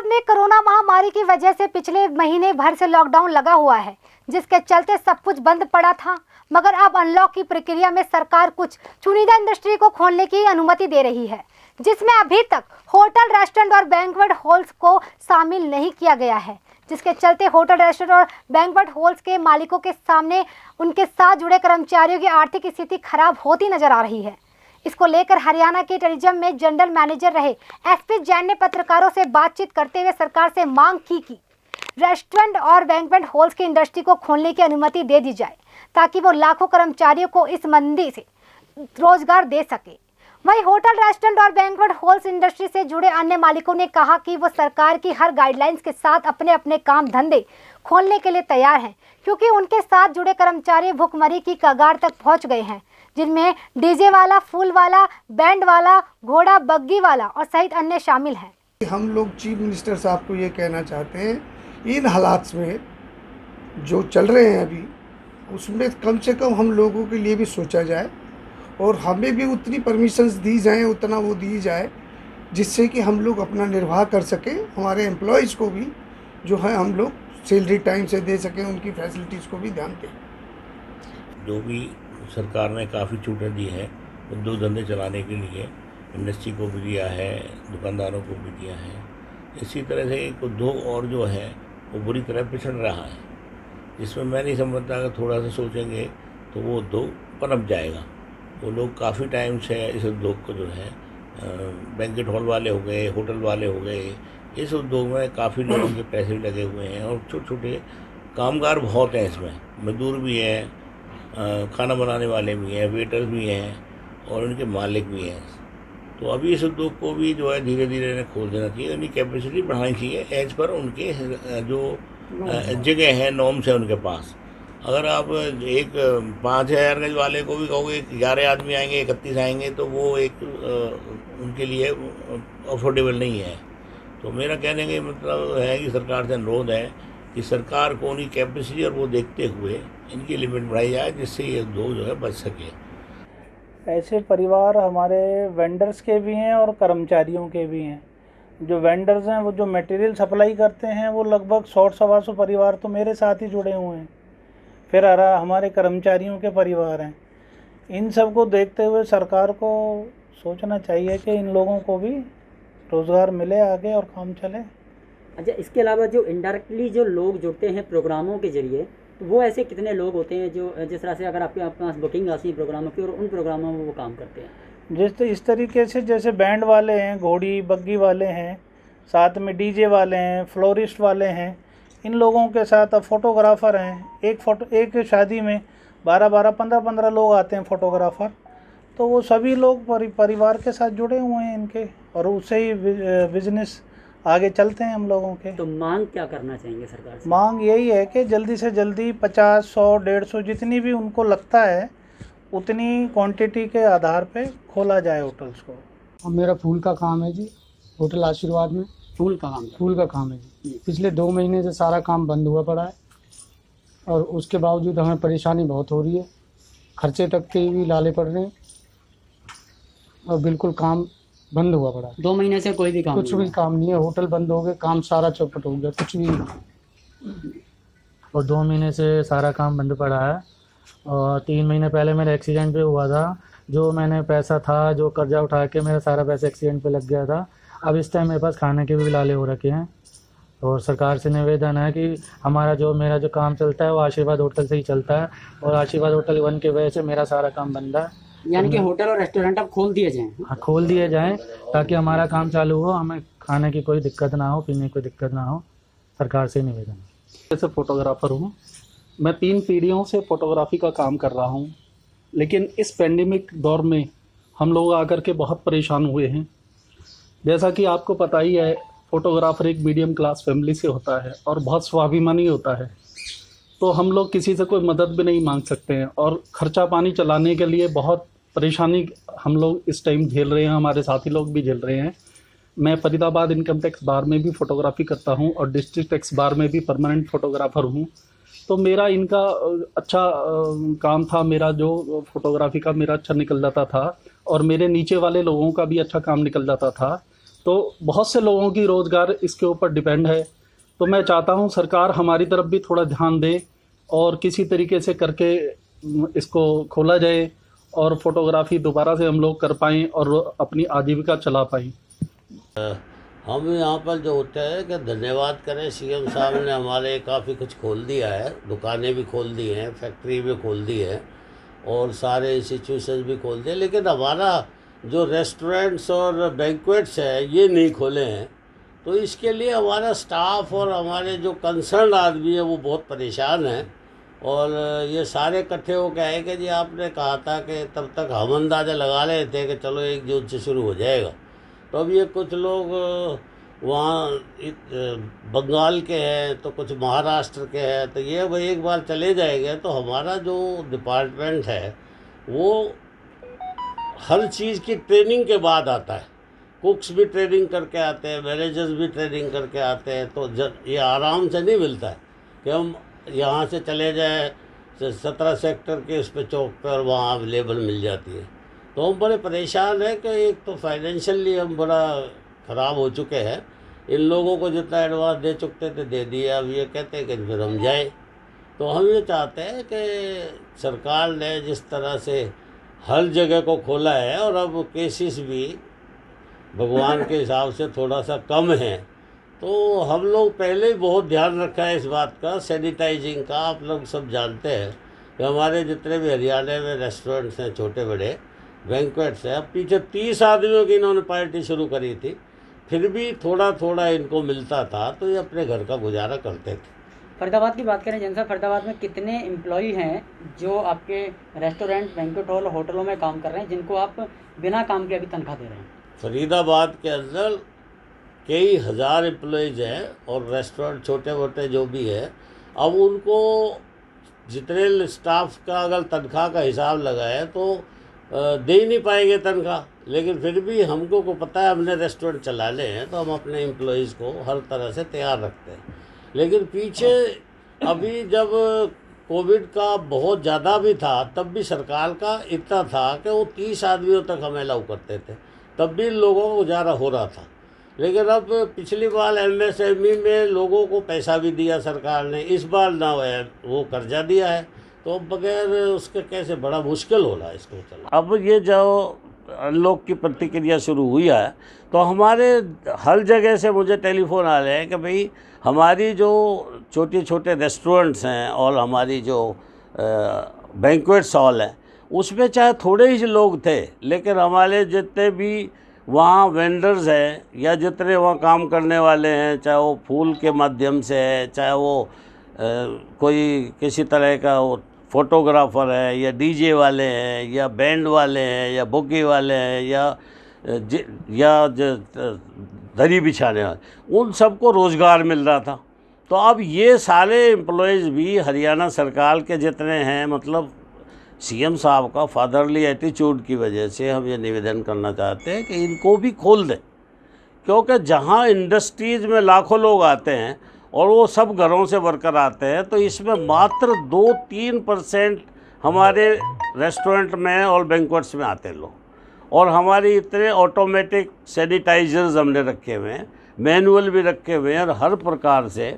में कोरोना महामारी की वजह से पिछले महीने भर से लॉकडाउन लगा हुआ है, जिसके चलते सब कुछ बंद पड़ा था। मगर अब अनलॉक की प्रक्रिया में सरकार कुछ चुनिंदा इंडस्ट्री को खोलने की अनुमति दे रही है, जिसमें अभी तक होटल, रेस्टोरेंट और बैंक्वेट हॉल्स को शामिल नहीं किया गया है, जिसके चलते होटल, रेस्टोरेंट और बैंक्वेट हॉल्स के मालिकों के सामने उनके साथ जुड़े कर्मचारियों की आर्थिक स्थिति खराब होती नजर आ रही है। इसको लेकर हरियाणा के टूरिज्म में जनरल मैनेजर रहे एसपी जैन ने पत्रकारों से बातचीत करते हुए सरकार से मांग की कि रेस्टोरेंट और बैंक्वेट हॉल्स की इंडस्ट्री को खोलने की अनुमति दे दी जाए, ताकि वो लाखों कर्मचारियों को इस मंदी से रोजगार दे सके। वहीं होटल, रेस्टोरेंट और बैंक्वेट हॉल्स इंडस्ट्री से जुड़े अन्य मालिकों ने कहा कि वो सरकार की हर गाइडलाइंस के साथ अपने अपने काम धंधे खोलने के लिए तैयार हैं, क्योंकि उनके साथ जुड़े कर्मचारी भुखमरी की कगार तक पहुंच गए हैं, जिनमें डीजे वाला, फूल वाला, बैंड वाला, घोड़ा बग्गी वाला और सहित अन्य शामिल हैं। हम लोग चीफ मिनिस्टर साहब को ये कहना चाहते हैं, इन हालात में जो चल रहे हैं अभी, उसमें कम से कम हम लोगों के लिए भी सोचा जाए और हमें भी उतनी परमिशंस दी जाएं, उतना वो दी जाए जिससे कि हम लोग अपना निर्वाह कर सकें, हमारे एम्प्लॉयज़ को भी जो है हम लोग सैलरी टाइम से दे सकें, उनकी फैसिलिटीज़ को भी ध्यान दें। जो भी सरकार ने काफ़ी छूटें दी हैं उद्योग धंधे चलाने के लिए, इंडस्ट्री को भी दिया है, दुकानदारों को भी दिया है। इसी तरह से एक उद्योग और जो है वो बुरी तरह पिछड़ रहा है, जिसमें मैं नहीं समझता अगर थोड़ा सा सोचेंगे तो वो उद्योग पनप जाएगा। वो लोग काफ़ी टाइम से इस उद्योग को जो है बैंक्वेट हॉल वाले हो गए, होटल वाले हो गए, इस उद्योग में काफ़ी लोगों के पैसे भी लगे हुए हैं और छोटे छोटे कामगार बहुत हैं इसमें, मजदूर भी हैं, खाना बनाने वाले भी हैं, वेटर्स भी हैं और उनके मालिक भी हैं। तो अभी इस उद्योग को भी जो है धीरे धीरे इन्हें खोल देना चाहिए, उनकी कैपेसिटी बढ़ानी चाहिए एज पर उनके जो जगह है, नॉर्म्स है उनके पास। अगर आप एक 5000 गज वाले को भी कहोगे 11 आदमी आएंगे, 31 आएंगे, तो वो एक उनके लिए अफोर्डेबल नहीं है। तो मेरा कहने का मतलब है कि सरकार से अनुरोध है कि सरकार को उनकी कैपेसिटी और वो देखते हुए इनकी लिमिट बढ़ाई जाए, जिससे ये उद्योग जो है बच सके। ऐसे परिवार हमारे वेंडर्स के भी हैं और कर्मचारियों के भी हैं। जो वेंडर्स हैं वो जो मटेरियल सप्लाई करते हैं वो लगभग 100-125 परिवार तो मेरे साथ ही जुड़े हुए हैं। फिर हमारे कर्मचारियों के परिवार हैं। इन सब को देखते हुए सरकार को सोचना चाहिए कि इन लोगों को भी रोज़गार मिले आगे और काम चले। अच्छा, इसके अलावा जो इनडायरेक्टली जो लोग जुड़ते हैं प्रोग्रामों के ज़रिए, तो वो ऐसे कितने लोग होते हैं जो जिस तरह से अगर आपके पास बुकिंग आती है प्रोग्रामों की और उन प्रोग्रामों में वो काम करते हैं? इस तरीके से जैसे बैंड वाले हैं, घोड़ी बग्गी वाले हैं, साथ में डीजे वाले हैं, फ्लोरिस्ट वाले हैं, इन लोगों के साथ अब फोटोग्राफ़र हैं। एक शादी में 12-12, 15-15 लोग आते हैं फोटोग्राफ़र। तो वो सभी लोग परिवार के साथ जुड़े हुए हैं इनके, और उससे ही बिजनेस आगे चलते हैं हम लोगों के। तो मांग क्या करना चाहेंगे सरकार से? मांग यही है कि जल्दी से जल्दी 50, 100, 150 जितनी भी उनको लगता है उतनी क्वांटिटी के आधार पे खोला जाए होटल्स को। और मेरा फूल का काम है जी, होटल आशीर्वाद में फूल का काम है जी। पिछले 2 महीने से सारा काम बंद हुआ पड़ा है और उसके बावजूद हमें परेशानी बहुत हो रही है, खर्चे तक के भी लाले पड़ रहे हैं और बिल्कुल काम बंद हुआ पड़ा है। 2 महीने से कुछ भी काम नहीं है। होटल बंद हो गए, काम सारा चौपट हो गया, कुछ भी नहीं। और 2 महीने से सारा काम बंद पड़ा है। और 3 महीने पहले मेरा एक्सीडेंट पे हुआ था, जो मैंने पैसा था, जो कर्जा उठा के मेरा सारा पैसा एक्सीडेंट पे लग गया था। अब इस टाइम मेरे पास खाने के भी लाले हो रखे हैं और सरकार से निवेदन है कि मेरा जो काम चलता है वो आशीर्वाद होटल से ही चलता है और आशीर्वाद होटल 1 की वजह से मेरा सारा काम बंद है। यानी कि होटल और रेस्टोरेंट अब खोल दिए जाएं? हाँ, खोल दिए जाएं ताकि हमारा काम चालू हो, हमें खाने की कोई दिक्कत ना हो, पीने की कोई दिक्कत ना हो। सरकार से निवेदन है। जैसे फोटोग्राफ़र हूँ मैं, 3 पीढ़ियों से फ़ोटोग्राफ़ी का काम कर रहा हूँ, लेकिन इस पेंडेमिक दौर में हम लोग आकर के बहुत परेशान हुए हैं। जैसा कि आपको पता ही है, फ़ोटोग्राफ़र एक मीडियम क्लास फैमिली से होता है और बहुत स्वाभिमानी होता है, तो हम लोग किसी से कोई मदद भी नहीं मांग सकते हैं और ख़र्चा पानी चलाने के लिए बहुत परेशानी हम लोग इस टाइम झेल रहे हैं, हमारे साथी लोग भी झेल रहे हैं। मैं फरीदाबाद इनकम टैक्स बार में भी फ़ोटोग्राफ़ी करता हूँ और डिस्ट्रिक्ट टैक्स बार में भी परमानेंट फ़ोटोग्राफ़र हूँ। तो मेरा इनका अच्छा काम था, मेरा जो फ़ोटोग्राफ़ी का मेरा अच्छा निकल जाता था और मेरे नीचे वाले लोगों का भी अच्छा काम निकल जाता था। तो बहुत से लोगों की रोज़गार इसके ऊपर डिपेंड है। तो मैं चाहता हूँ सरकार हमारी तरफ भी थोड़ा ध्यान दे और किसी तरीके से करके इसको खोला जाए और फोटोग्राफी दोबारा से हम लोग कर पाएँ और अपनी आजीविका चला पाएँ। हम यहाँ पर जो होता है कि धन्यवाद करें, सीएम साहब ने हमारे काफ़ी कुछ खोल दिया है, दुकानें भी खोल दी हैं, फैक्ट्री भी खोल दी है और सारे इंस्टीट्यूशन भी खोल दिए, लेकिन हमारा जो रेस्टोरेंट्स और बैंक्वेट्स है ये नहीं खोले हैं। तो इसके लिए हमारा स्टाफ और हमारे जो कंसर्न आदमी है वो बहुत परेशान हैं। और ये सारे इकट्ठे हो के आए कि जी आपने कहा था कि तब तक हम अंदाज़ा लगा रहे थे कि चलो 1 जून से शुरू हो जाएगा। तो अब ये कुछ लोग वहाँ बंगाल के हैं तो कुछ महाराष्ट्र के हैं, तो ये भाई एक बार चले जाएंगे तो हमारा जो डिपार्टमेंट है वो हर चीज़ की ट्रेनिंग के बाद आता है। कुक्स भी ट्रेनिंग करके आते हैं, मैनेजर्स भी ट्रेनिंग करके आते हैं। तो ये आराम से नहीं मिलता है कि हम यहाँ से चले जाएँ 17 सेक्टर के उस पर चौक पर वहाँ अवेलेबल मिल जाती है। तो हम बड़े परेशान हैं कि एक तो फाइनेंशियली हम बड़ा ख़राब हो चुके हैं। इन लोगों को जितना एडवांस दे चुके थे दे दिया, अब ये कहते हैं कि फिर हम जाएँ। तो हम ये चाहते हैं कि सरकार ने जिस तरह से हर जगह को खोला है और अब केसेस भी भगवान के हिसाब से थोड़ा सा कम है, तो हम लोग पहले ही बहुत ध्यान रखा है इस बात का, सैनिटाइजिंग का। आप लोग सब जानते हैं कि हमारे जितने भी हरियाणा में रेस्टोरेंट्स हैं छोटे बड़े, बैंक्वेट्स है, अब पीछे 30 आदमियों की इन्होंने पार्टी शुरू करी थी, फिर भी थोड़ा थोड़ा इनको मिलता था तो ये अपने घर का गुजारा करते थे। फरीदाबाद की बात करें जनसा, फरीदाबाद में कितने एम्प्लॉई हैं जो आपके रेस्टोरेंट, बैंक्वेट हॉल, होटलों में काम कर रहे हैं, जिनको आप बिना काम के अभी तनख्वाह दे रहे हैं? फरीदाबाद के अंदर कई हज़ार एम्प्लॉइज़ हैं और रेस्टोरेंट छोटे मोटे जो भी है, अब उनको जितने स्टाफ का अगर तनख्वाह का हिसाब लगाए तो दे ही नहीं पाएंगे तनख्वाह। लेकिन फिर भी हमको को पता है हमने रेस्टोरेंट चलाने हैं तो हम अपने एम्प्लॉइज़ को हर तरह से तैयार रखते हैं। लेकिन पीछे अभी जब कोविड का बहुत ज़्यादा भी था तब भी सरकार का इतना था कि वो 30 आदमियों तक हमें अलाउ करते थे, तब भी लोगों को गुजारा हो रहा था। लेकिन अब पिछली बार एमएसएमई में लोगों को पैसा भी दिया सरकार ने, इस बार ना वो कर्जा दिया है, तो बगैर उसके कैसे बड़ा मुश्किल हो रहा है इसको चला। अब ये जो अनलॉक की प्रतिक्रिया शुरू हुई है तो हमारे हर जगह से मुझे टेलीफोन आ रहे हैं कि भाई हमारी जो छोटे छोटे रेस्टोरेंट्स हैं और हमारी जो बैंक्वेट्स हॉल हैं उसमें चाहे थोड़े ही लोग थे, लेकिन हमारे जितने भी वहाँ वेंडर्स हैं या जितने वहाँ काम करने वाले हैं, चाहे वो फूल के माध्यम से है, चाहे वो कोई किसी तरह का वो फोटोग्राफ़र है या डीजे वाले हैं या बैंड वाले हैं या बुग्गी वाले हैं या दरी बिछाने वाले, उन सबको रोज़गार मिल रहा था। तो अब ये सारे एम्प्लॉयज़ भी हरियाणा सरकार के जितने हैं, मतलब सीएम साहब का फादरली एटीट्यूड की वजह से हम ये निवेदन करना चाहते हैं कि इनको भी खोल दें, क्योंकि जहाँ इंडस्ट्रीज़ में लाखों लोग आते हैं और वो सब घरों से वर्कर आते हैं, तो इसमें मात्र 2-3% हमारे रेस्टोरेंट में और बैंक्वेट्स में आते लोग। और हमारी इतने ऑटोमेटिक सैनिटाइजर्स हमने रखे हुए हैं, मैनुअल भी रखे हुए हैं, और हर प्रकार से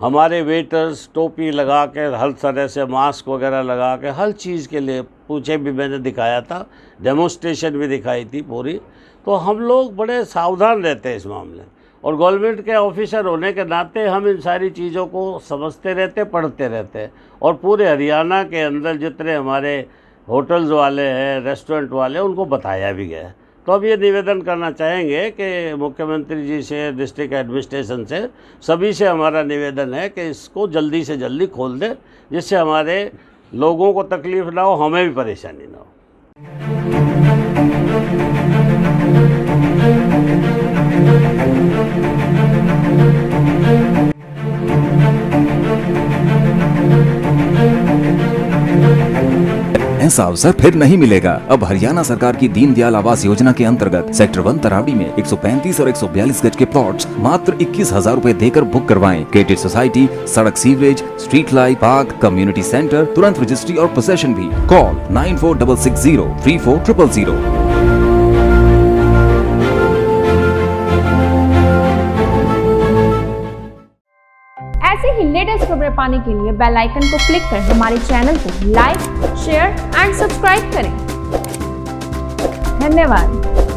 हमारे वेटर्स टोपी लगा के, हर तरह से मास्क वगैरह लगा के, हर चीज़ के लिए पूछे भी मैंने दिखाया था, डेमोस्ट्रेशन भी दिखाई थी पूरी। तो हम लोग बड़े सावधान रहते हैं इस मामले, और गवर्नमेंट के ऑफिसर होने के नाते हम इन सारी चीज़ों को समझते रहते, पढ़ते रहते हैं। और पूरे हरियाणा के अंदर जितने हमारे होटल्स वाले हैं, रेस्टोरेंट वाले, उनको बताया भी गया है। तो अब ये निवेदन करना चाहेंगे कि मुख्यमंत्री जी से, डिस्ट्रिक्ट एडमिनिस्ट्रेशन से, सभी से हमारा निवेदन है कि इसको जल्दी से जल्दी खोल दें, जिससे हमारे लोगों को तकलीफ़ ना हो, हमें भी परेशानी ना हो। ऐसा अवसर फिर नहीं मिलेगा। अब हरियाणा सरकार की दीनदयाल आवास योजना के अंतर्गत सेक्टर 1 तरावड़ी में 135 और 142 गज के प्लॉट्स मात्र 21,000 रुपए देकर बुक करवाएं। क्रेडिट सोसाइटी, सड़क, sewerage, street light, park, community centre, तुरंत रजिस्ट्री और पोसेशन भी। कॉल 9466034000। ऐसे ही लेटेस्ट खबरें पाने के लिए बेल आइकन को क्लिक कर हमारे चैनल को लाइक, शेयर एंड सब्सक्राइब करें। धन्यवाद।